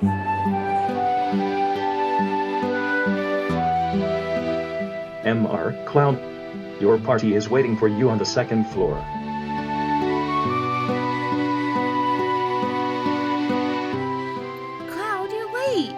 Mr. Clown, your party is waiting for you on the second floor. Cloud, you're late.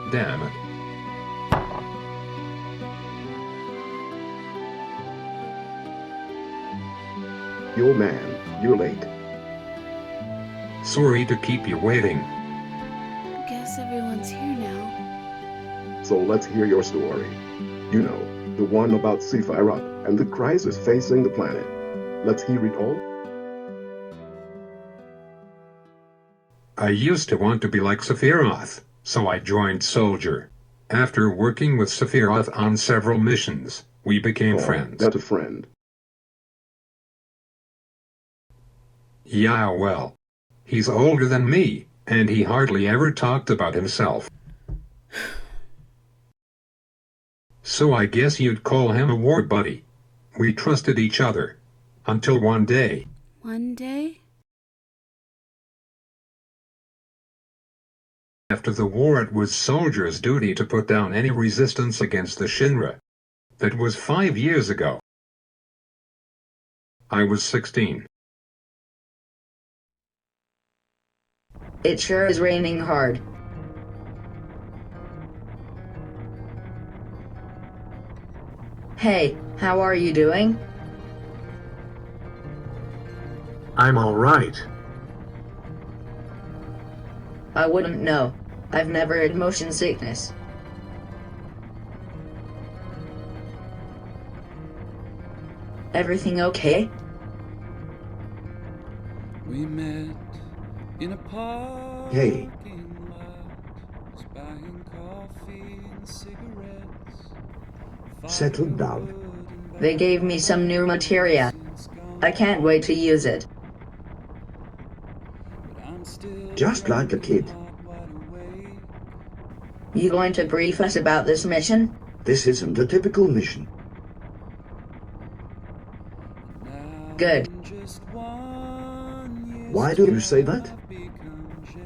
Damn it. Yo man, you're late. Sorry to keep you waiting. Guess everyone's here now. So let's hear your story. You know, the one about Sephiroth and the crisis facing the planet. Let's hear it all. I used to want to be like Sephiroth, so I joined Soldier. After working with Sephiroth on several missions, we became friends. That's a friend. Yeah, well. He's older than me, and he hardly ever talked about himself. So I guess you'd call him a war buddy. We trusted each other. Until one day. One day? After the war, it was Soldier's duty to put down any resistance against the Shinra. That was 5 years ago. I was 16. It sure is raining hard. Hey, how are you doing? I'm alright. I wouldn't know. I've never had motion sickness. Everything okay? We met in a park. Hey. Buying coffee and cigarettes. Settle down. They gave me some new materia. I can't wait to use it. Just like a kid. You going to brief us about this mission? This isn't a typical mission. Good. Why do you say that?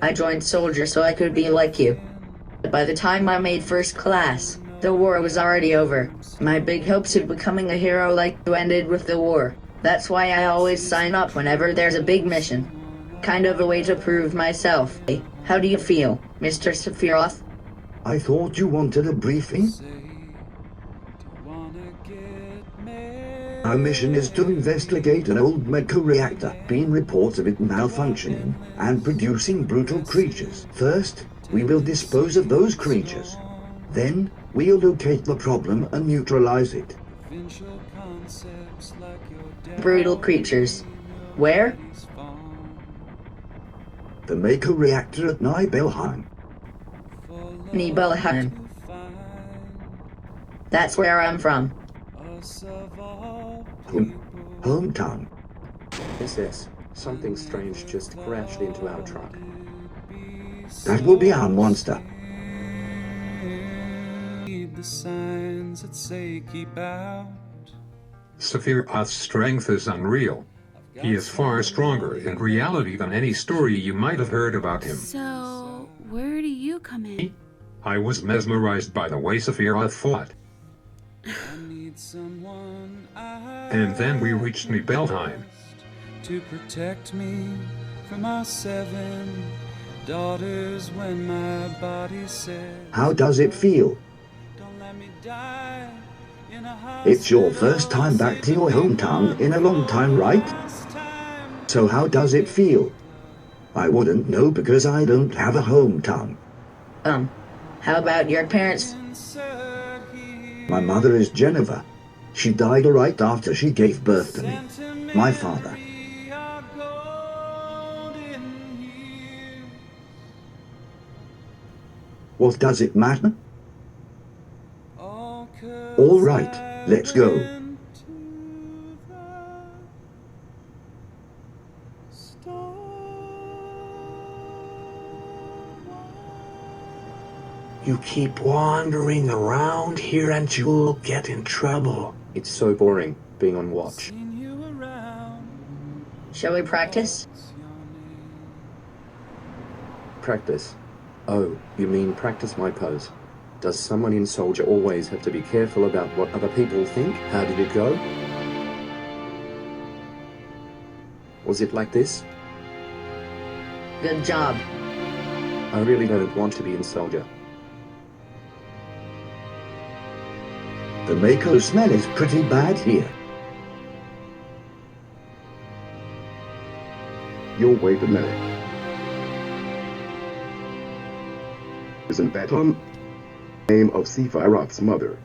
I joined Soldier so I could be like you. But by the time I made first class, the war was already over. My big hopes of becoming a hero like you ended with the war. That's why I always sign up whenever there's a big mission. Kind of a way to prove myself. How do you feel, Mr. Sephiroth? I thought you wanted a briefing. Our mission is to investigate an old mecha reactor. Been reports of it malfunctioning and producing brutal creatures. First, we will dispose of those creatures. Then, we'll locate the problem and neutralize it. Brutal creatures. Where? The mecha reactor at Nibelheim. Nibelheim. That's where I'm from. Hometown. Is this? Something strange just crashed into our truck. That will be our monster. The signs that say keep out. Sephiroth's strength is unreal. He is far stronger in reality than any story you might have heard about him. So, where do you come in? I was mesmerized by the way Sephiroth fought. And then we reached Nibelheim. To protect me from our 7 daughters when my body said, How does it feel? don't let me die in a It's your first time back to your hometown in a long time, right? So how does it feel? I wouldn't know because I don't have a hometown. How about your parents? My mother is Jennifer. She died right after she gave birth to me. My father. What does it matter? All right, let's go. You keep wandering around here and you'll get in trouble. It's so boring being on watch. Shall we practice? Practice. Oh, you mean practice my pose. Does someone in Soldier always have to be careful about what other people think? How did it go? Was it like this? Good job. I really don't want to be in Soldier. The Mako smell is pretty bad here. You'll wait a minute. Isn't that name of Sephiroth's mother?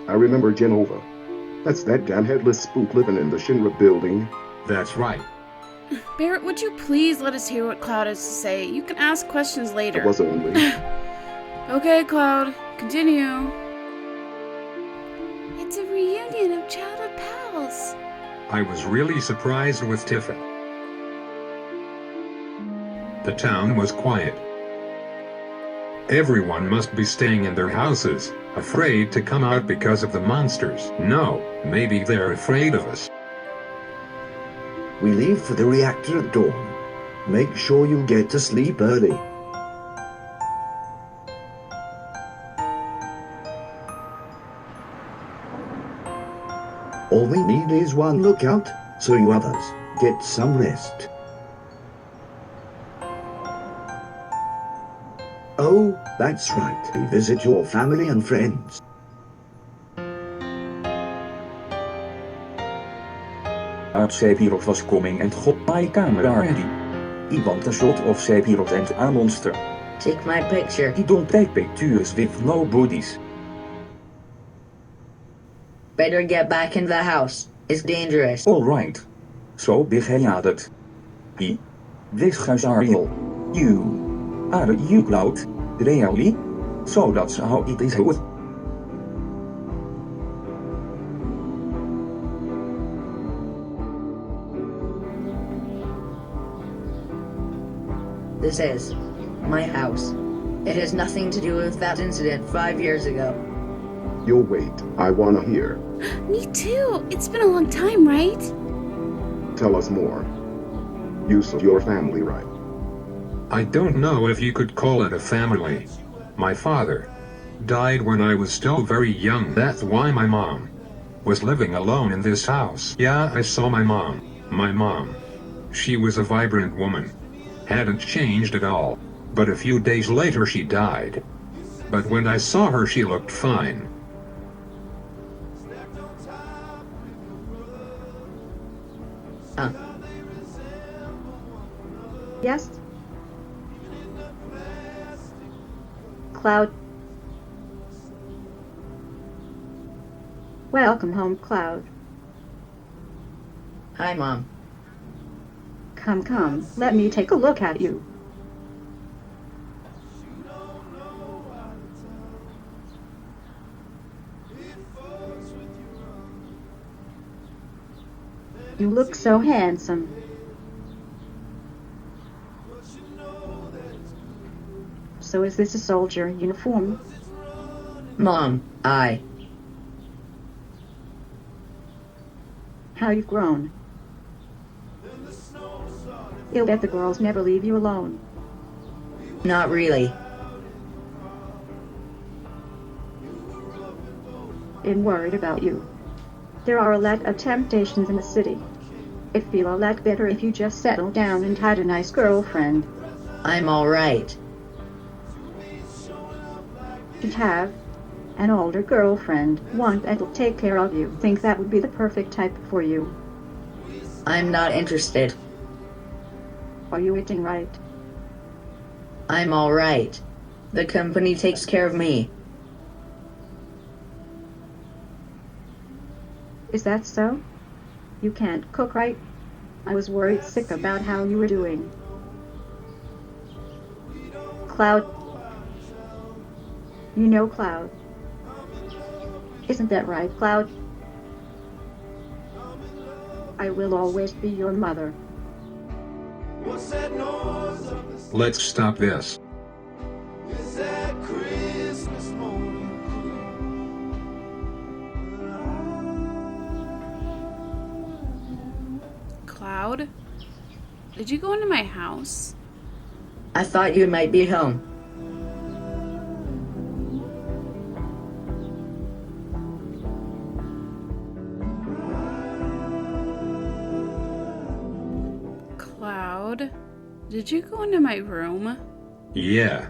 I remember Genova. That's that damn headless spook living in the Shinra building. That's right. Barrett, would you please let us hear what Cloud has to say? You can ask questions later. I was only. Okay, Cloud, continue. It's a reunion of childhood pals. I was really surprised with Tiffin. The town was quiet. Everyone must be staying in their houses, afraid to come out because of the monsters. No, maybe they're afraid of us. We leave for the reactor at dawn. Make sure you get to sleep early. All we need is one lookout, so you others get some rest. Oh, that's right. Visit your family and friends. Sephiroth was coming and got my camera ready. He want a shot of Sephiroth and a monster. Take my picture. He don't take pictures with nobodies. Better get back in the house. It's dangerous. Alright. So begin het. This guys are real. Are you Cloud? Really? So that's how it is good. This is my house. It has nothing to do with that incident 5 years ago. You'll wait. I wanna hear. Me too. It's been a long time, right? Tell us more. You saw your family, right? I don't know if you could call it a family. My father died when I was still very young. That's why my mom was living alone in this house. Yeah, I saw my mom. My mom. She was a vibrant woman. Hadn't changed at all. But a few days later she died. But when I saw her she looked fine. Yes? Cloud. Welcome home, Cloud. Hi, Mom. Come, let me take a look at you. You look so handsome. So is this a soldier uniform? Mom, How you've grown. You'll bet the girls never leave you alone. Not really. I'm worried about you. There are a lot of temptations in the city. It'd feel a lot better if you just settled down and had a nice girlfriend. I'm alright. You'd have an older girlfriend, one that'll take care of you. Think that would be the perfect type for you. I'm not interested. Are you eating right? I'm alright. The company takes care of me. Is that so? You can't cook right? I was worried sick about how you were doing. Cloud. You know Cloud. Isn't that right, Cloud? I will always be your mother. Let's stop this. Cloud? Did you go into my house? I thought you might be home. Cloud? Did you go into my room? Yeah.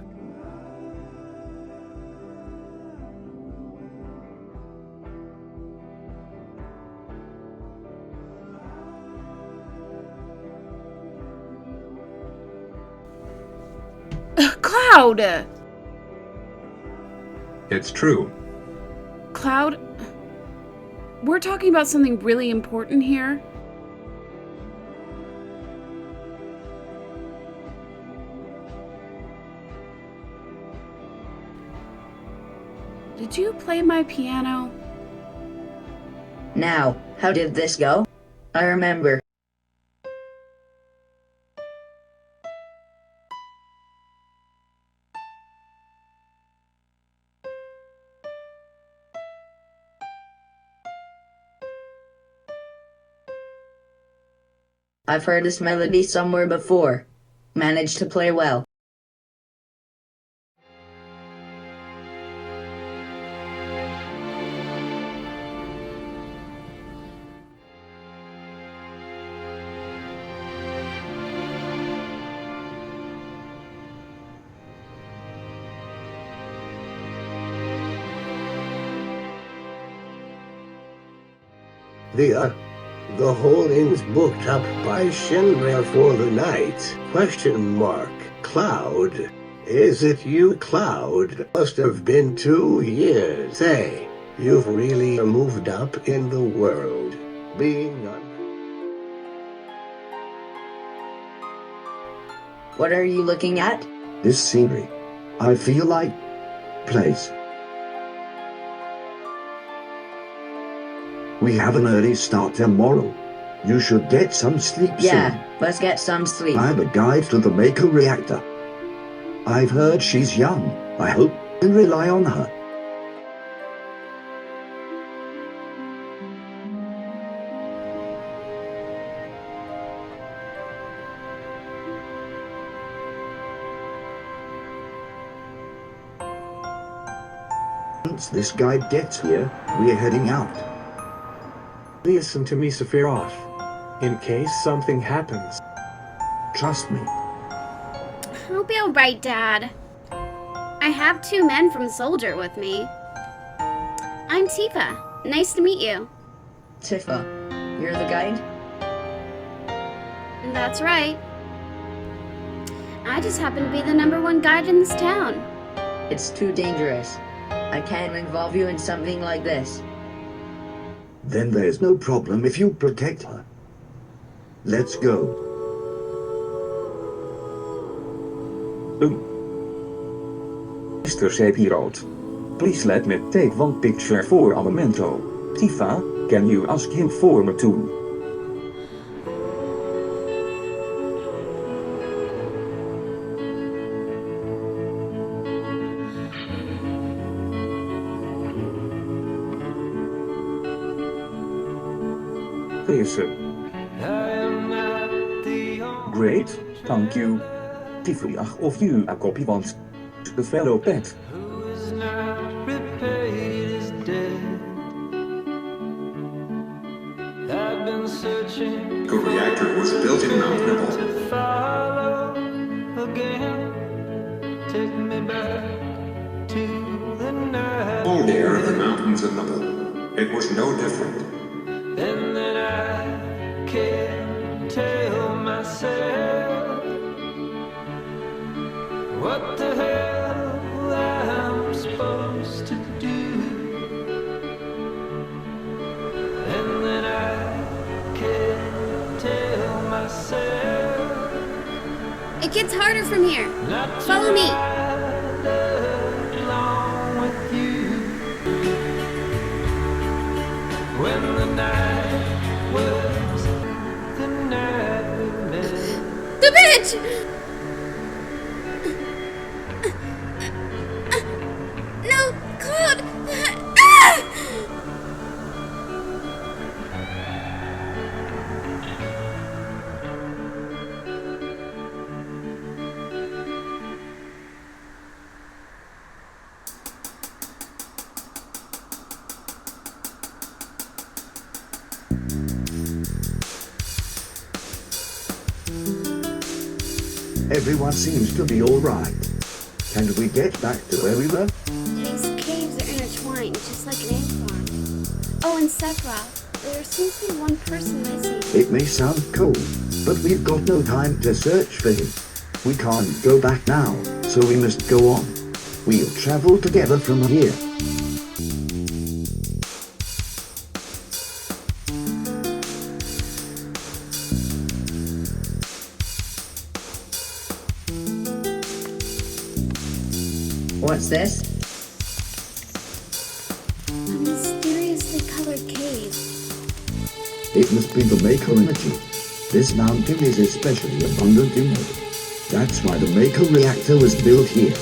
Cloud! It's true. Cloud? We're talking about something really important here. Did you play my piano? Now, how did this go? I remember. I've heard this melody somewhere before. Managed to play well. The whole inn's booked up by Shinra for the night. Question mark. Cloud. Is it you, Cloud? Must have been 2 years. Say, you've really moved up in the world. Being on... What are you looking at? This scenery. I feel like place. We have an early start tomorrow. You should get some sleep Yeah, let's get some sleep. soon. I'm a guide to the Mako reactor. I've heard she's young. I hope you can rely on her. Once this guide gets here, we're heading out. Listen to me, Sephiroth. In case something happens. Trust me. I'll be alright, Dad. I have 2 men from Soldier with me. I'm Tifa. Nice to meet you. Tifa, you're the guide? That's right. I just happen to be the #1 guide in this town. It's too dangerous. I can't involve you in something like this. Then there's no problem if you protect her. Let's go. Mr. Sephiroth, please let me take one picture for a memento. Tifa, can you ask him for me too? Great, thank you. Tifa, of you a copy want the fellow pet. The reactor was built in Mount Nibble. Oh, there in the mountains of Nibble. It was no different. And then I can't tell myself what the hell I'm supposed to do. And then I can't tell myself. It gets harder from here. Follow me. Along with you. When the night was the night we met. The Everyone seems to be alright. Can we get back to where we were? These caves are intertwined, just like an ant farm. Oh, and Sephiroth. There seems to be one person missing. It may sound cold, but we've got no time to search for him. We can't go back now, so we must go on. We'll travel together from here. What's this? A mysteriously colored cave. It must be the Mako energy. This mountain is especially abundant in it. That's why the Mako reactor was built here.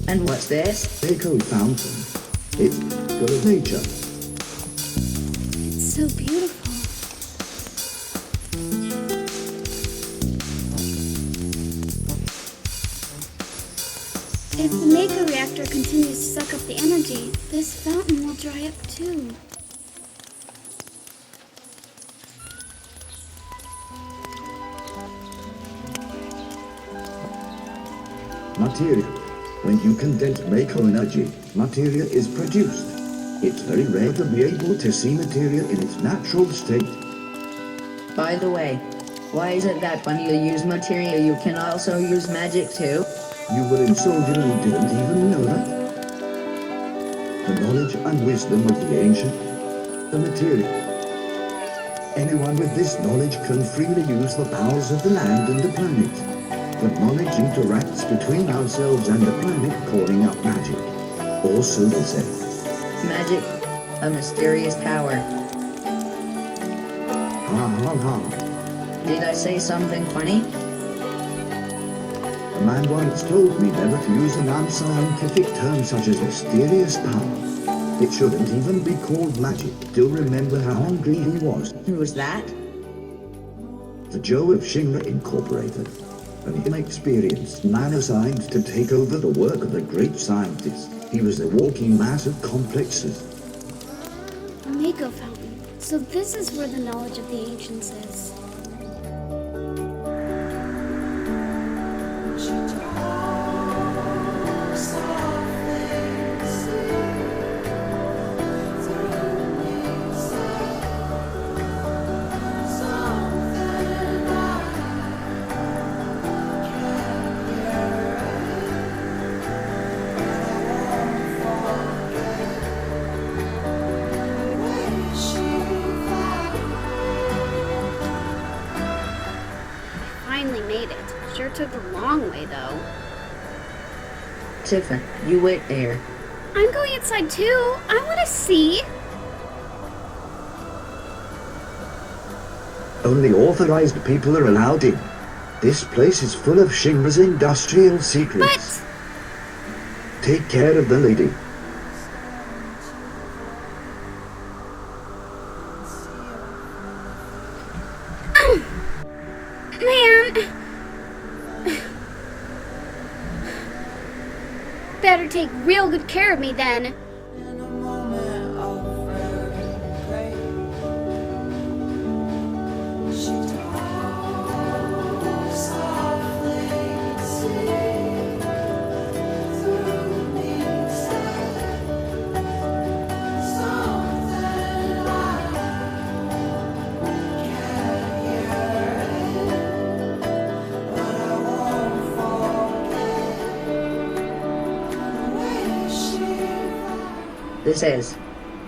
And what's this? Mako fountain. It's full of nature. It's so beautiful. If the Mako reactor continues to suck up the energy, this fountain will dry up too. Material. When you condense Mako energy, materia is produced. It's very rare to be able to see materia in its natural state. By the way, why is it that when you use materia you can also use magic too? You were in Soldier and didn't even know that? The knowledge and wisdom of the ancient, the material. Anyone with this knowledge can freely use the powers of the land and the planet. But knowledge interacts between ourselves and the planet, calling up magic. Or so they say. Magic, a mysterious power. Ha ha ha. Did I say something funny? A man once told me never to use an unscientific term such as mysterious power. It shouldn't even be called magic. Still remember how hungry he was. Who was that? The Joe of Shinra Incorporated. An inexperienced man assigned to take over the work of a great scientist. He was a walking mass of complexes. A Mako fountain. So this is where the knowledge of the ancients is. Finally made it. Sure took a long way though. Tifa, you wait there. I'm going inside too. I want to see. Only authorized people are allowed in. This place is full of Shinra's industrial secrets. But take care of the lady. man, better take real good care of me then. This is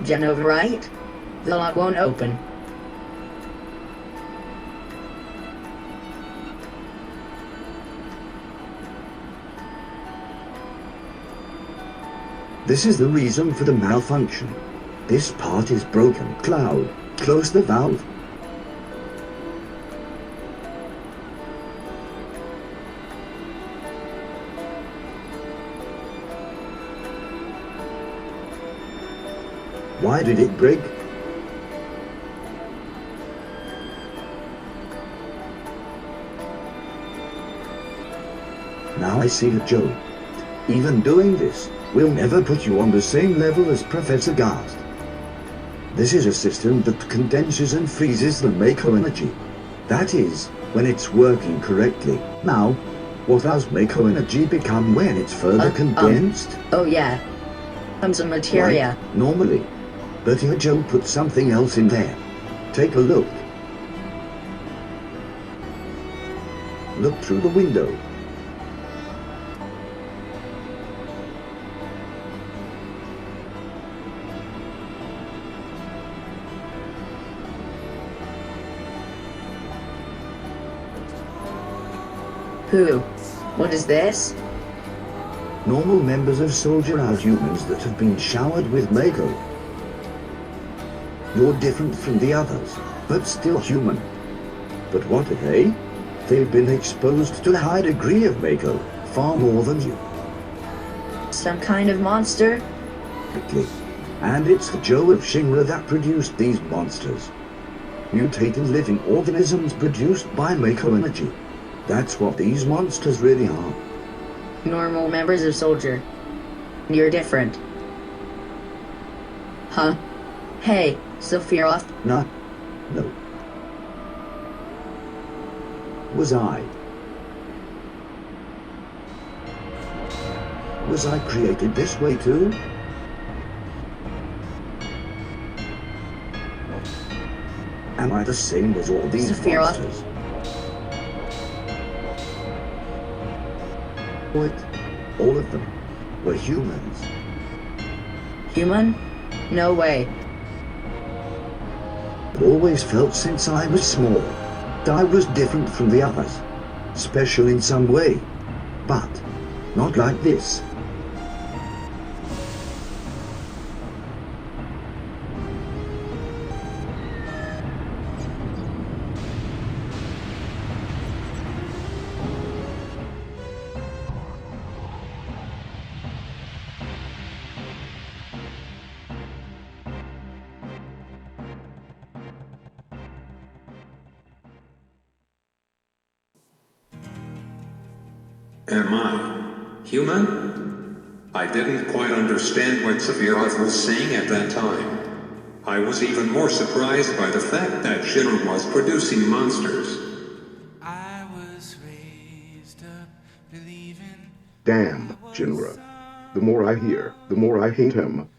Genova, right? The lock won't open. This is the reason for the malfunction. This part is broken. Cloud, close the valve. Why did it break? Now I see it, Joe. Even doing this will never put you on the same level as Professor Gast. This is a system that condenses and freezes the Mako energy. That is, when it's working correctly. Now, what does Mako energy become when it's further condensed? Oh yeah. Comes a materia. Right, normally. But here Joe put something else in there. Take a look. Look through the window. Who? What is this? Normal members of Soldier are humans that have been showered with Mako. You're different from the others, but still human. But what are they? They've been exposed to a high degree of Mako, far more than you. Some kind of monster? Exactly. And it's the Joe of Shinra that produced these monsters. Mutated living organisms produced by Mako energy. That's what these monsters really are. Normal members of Soldier. You're different. Huh? Hey, Sephiroth. No. Was I created this way too? Am I the same as all these Sephiroth. monsters? What? All of them were humans. Human? No way. I've always felt since I was small that I was different from the others. Special in some way. But not like this. Am I human? I didn't quite understand what Sephiroth was saying at that time. I was even more surprised by the fact that Shinra was producing monsters. Damn, Shinra. The more I hear, the more I hate him.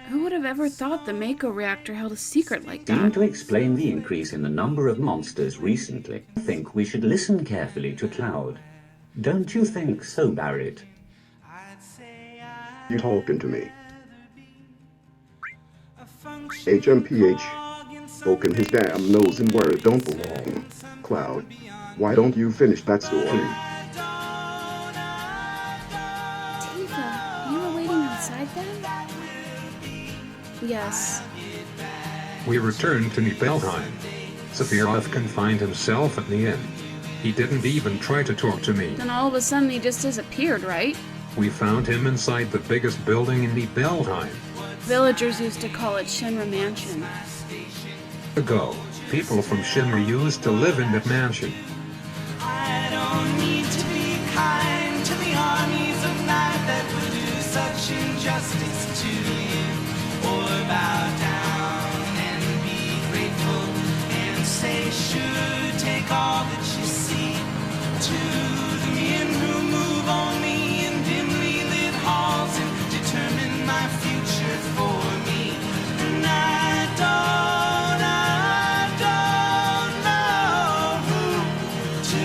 Who would have ever thought the Mako reactor held a secret like Seem that? to explain the increase in the number of monsters recently. I think we should listen carefully to Cloud. Don't you think so, Barrett? You talking to me? HMPH. Poking his damn nose in where it don't belong. Cloud, why don't you finish that story? Tifa, you were waiting outside then? Yes. We returned to Nibelheim. Sephiroth confined himself at the inn. He didn't even try to talk to me. Then all of a sudden he just disappeared, right? We found him inside the biggest building in Nibelheim. Villagers used to call it Shinra Mansion. Ago, people from Shinra used to live in that mansion. I don't need to be kind to the armies of night that will do such injustice to you, or bow down and be grateful and say, sure, take all that you see. To the men who move only in dimly lit halls and determine my future for me. And I don't know who to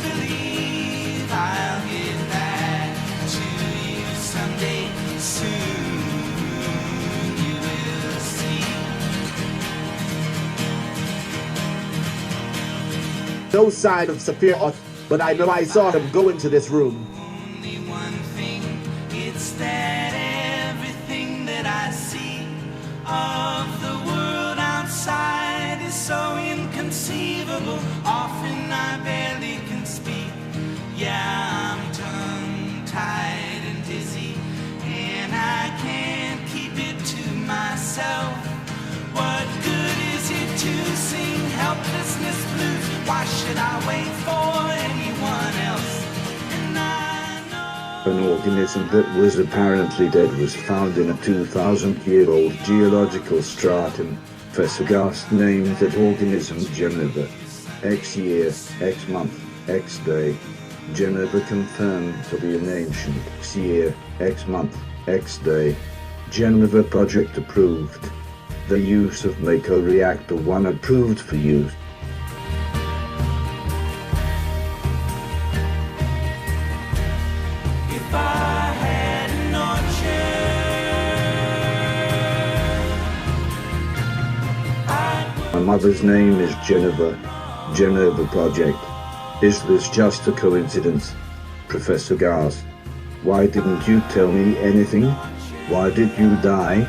believe. I'll get back to you someday soon. You will see. No sign of Sephiroth, but I know I saw him go into this room. Only one thing, it's that everything that I see of the world outside is so inconceivable. Often I barely can speak. Yeah, I'm tongue-tied and dizzy, and I can't keep it to myself. An organism that was apparently dead was found in a 2,000-year-old geological stratum. Professor Gast named that organism Geneva. X year, X month, X day. Geneva confirmed to be an ancient X year, X month, X day. Geneva project approved. The use of Mako Reactor 1 approved for use. If I had an orchard, My mother's name is Geneva. Geneva project. Is this just a coincidence? Professor Gars. Why didn't you tell me anything? Why did you die?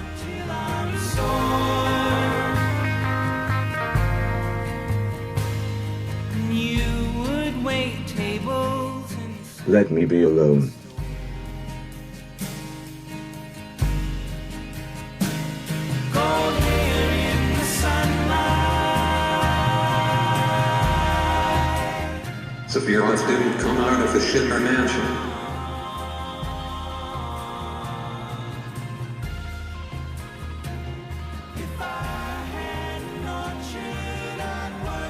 you would wait tables and Let me be alone. gold hair in the sunlight. Sephiroth didn't come out of the Shimmer Mansion.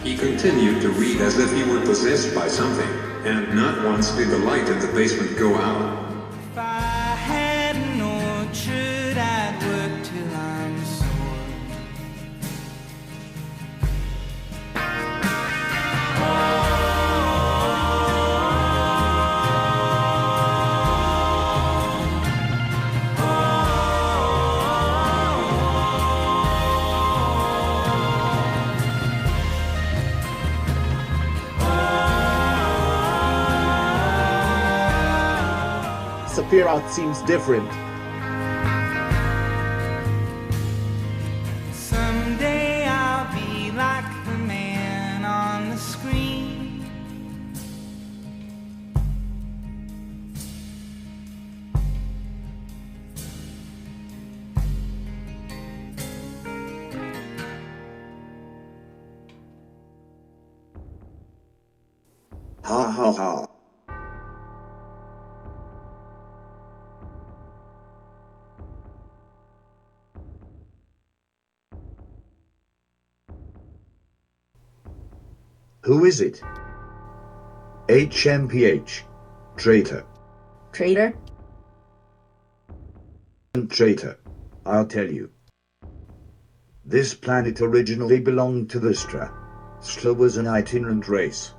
He continued to read as if he were possessed by something, and not once did the light in the basement go out. If I had an orchard, I'd work till I'm sore. Sephiroth seems different. Someday I'll be like the man on the screen. Ha ha ha. Who is it? HMPH. Traitor. Traitor? Traitor. I'll tell you. This planet originally belonged to the Stra. Stra was an itinerant race.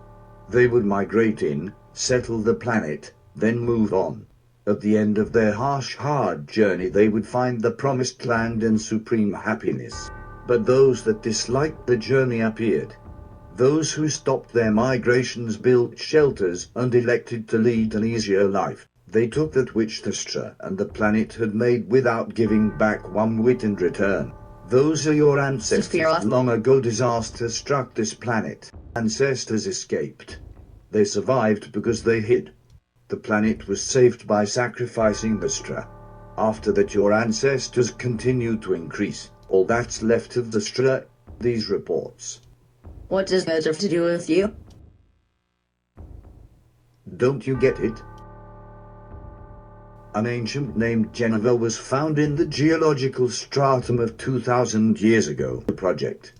They would migrate in, settle the planet, then move on. At the end of their harsh, hard journey they would find the promised land and supreme happiness. But those that disliked the journey appeared. Those who stopped their migrations built shelters and elected to lead an easier life. They took that which the Stra and the planet had made without giving back one whit in return. Those are your ancestors. Sephiroth. Long ago disaster struck this planet. Ancestors escaped. They survived because they hid. The planet was saved by sacrificing the Stra. After that your ancestors continued to increase. All that's left of the Stra, these reports. What does that have to do with you? Don't you get it? An ancient named Geneva was found in the geological stratum of 2,000 years ago. The project.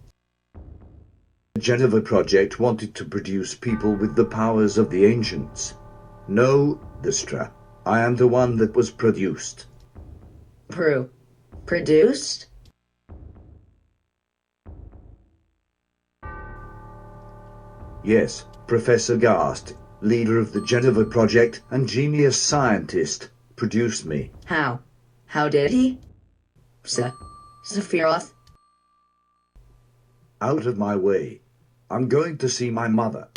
The Geneva project wanted to produce people with the powers of the ancients. No, the Stra. I am the one that was produced. Produced? Yes, Professor Gast, leader of the Geneva project and genius scientist, produced me. How? How did he? Sephiroth? Out of my way. I'm going to see my mother.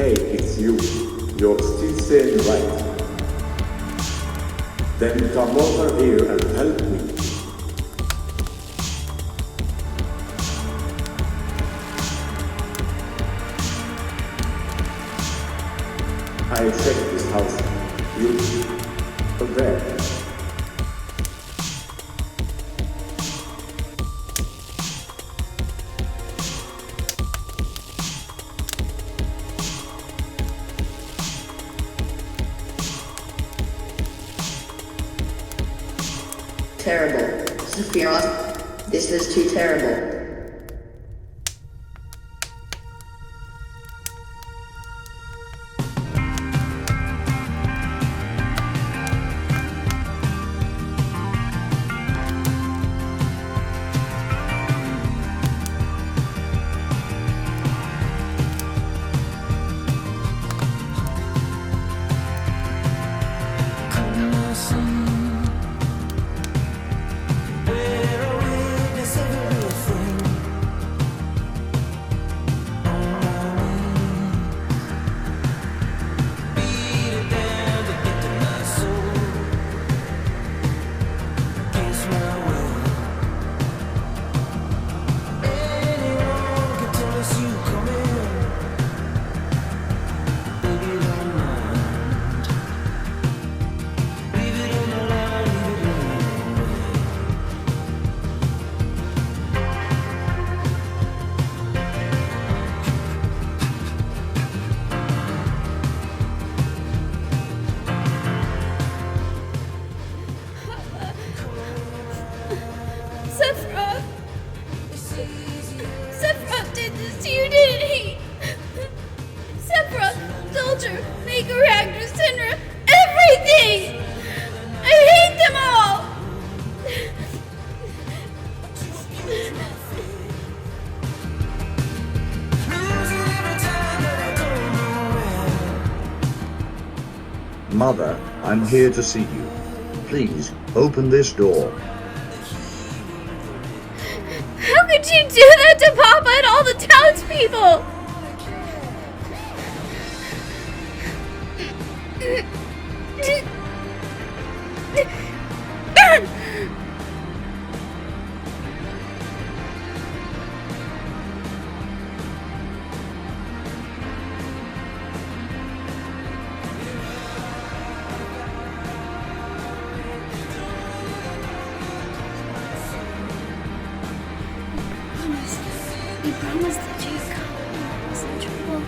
Hey, it's you. You're still saying right. Then come over here and help me. I checked this house. You there. Terrible. Sephiroth, this is too terrible. Sephiroth did this to you, didn't he? Sephiroth, Soldier, Maker, Reactor, Sinra, everything! I hate them all! Mother, I'm here to see you. Please, open this door. How could you do that to Papa and all the townspeople? You promised that you'd come. Is it trouble?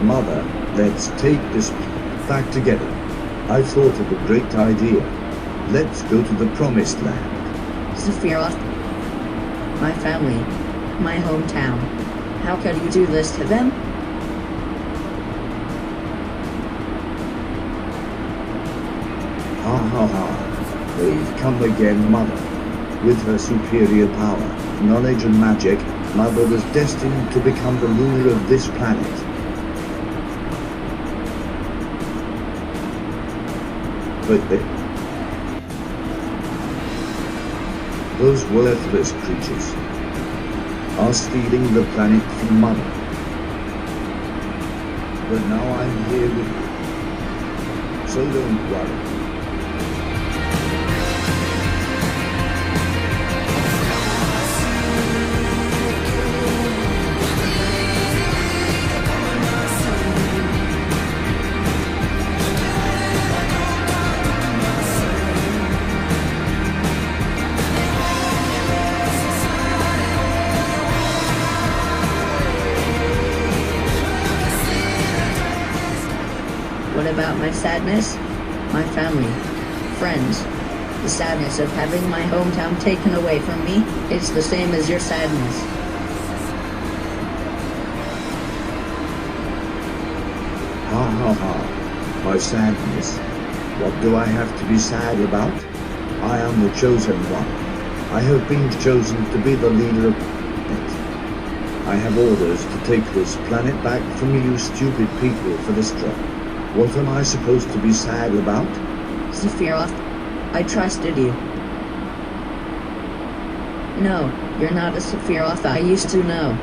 Mother, let's take this back together. I thought of a great idea. Let's go to the promised land. Sephiroth, my family, my hometown. How could you do this to them? Ha ha ha. They've come again, Mother. With her superior power, knowledge and magic, Mother was destined to become the ruler of this planet. But those worthless creatures are stealing the planet from Mother. But now I'm here with you, so don't worry. What about my sadness? My family, friends, The sadness of having my hometown taken away from me is the same as your sadness. Ha ha ha. My sadness. What do I have to be sad about? I am the chosen one. I have been chosen to be the leader of it. I have orders to take this planet back from you stupid people for this job. What am I supposed to be sad about? Sephiroth, I trusted you. No, you're not a Sephiroth I used to know.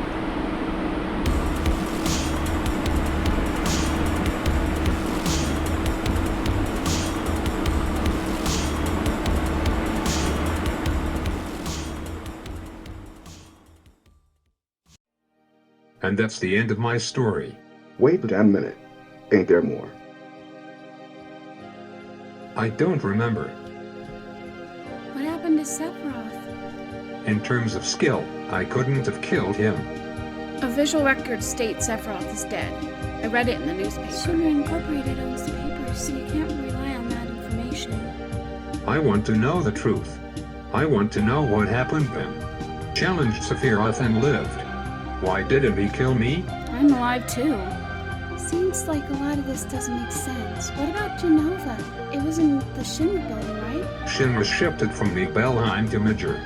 And that's the end of my story. Wait a damn minute. Ain't there more? I don't remember. What happened to Sephiroth? In terms of skill, I couldn't have killed him. A visual record states Sephiroth is dead. I read it in the newspaper. Sugar Incorporated owns the papers, so you can't rely on that information. I want to know the truth. I want to know what happened then. Challenged Sephiroth and lived. Why didn't he kill me? I'm alive too. Seems like a lot of this doesn't make sense. What about Genova? It was in the Shinra building, right? Shin was shifted from the Belheim to Midger.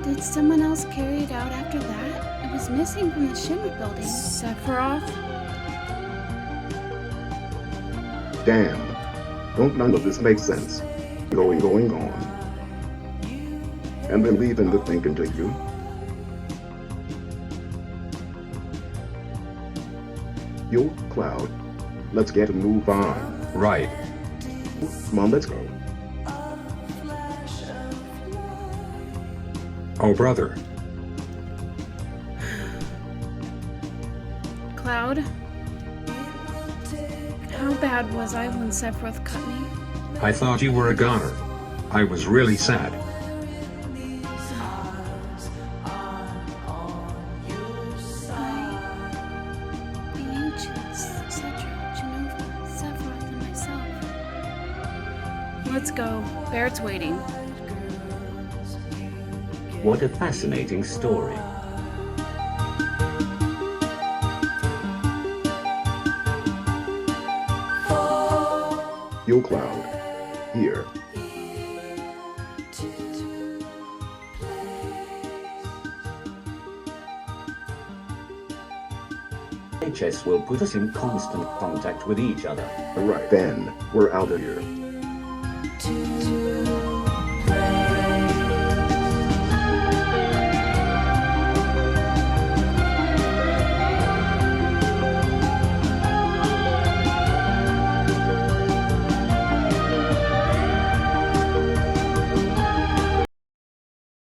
Did someone else carry it out after that? It was missing from the Shinra building. Sephiroth? Damn. Don't none of this make sense. Going on. And then leaving the thinking to you. Yo, Cloud. Let's get a move on. Right. Come on, let's go. Oh, brother. Cloud? How bad was I when Sephiroth cut me? I thought you were a goner. I was really sad. Let's go. Barrett's waiting. What a fascinating story. Yo, Cloud. Here. HS will put us in constant contact with each other. Alright then, we're out of here.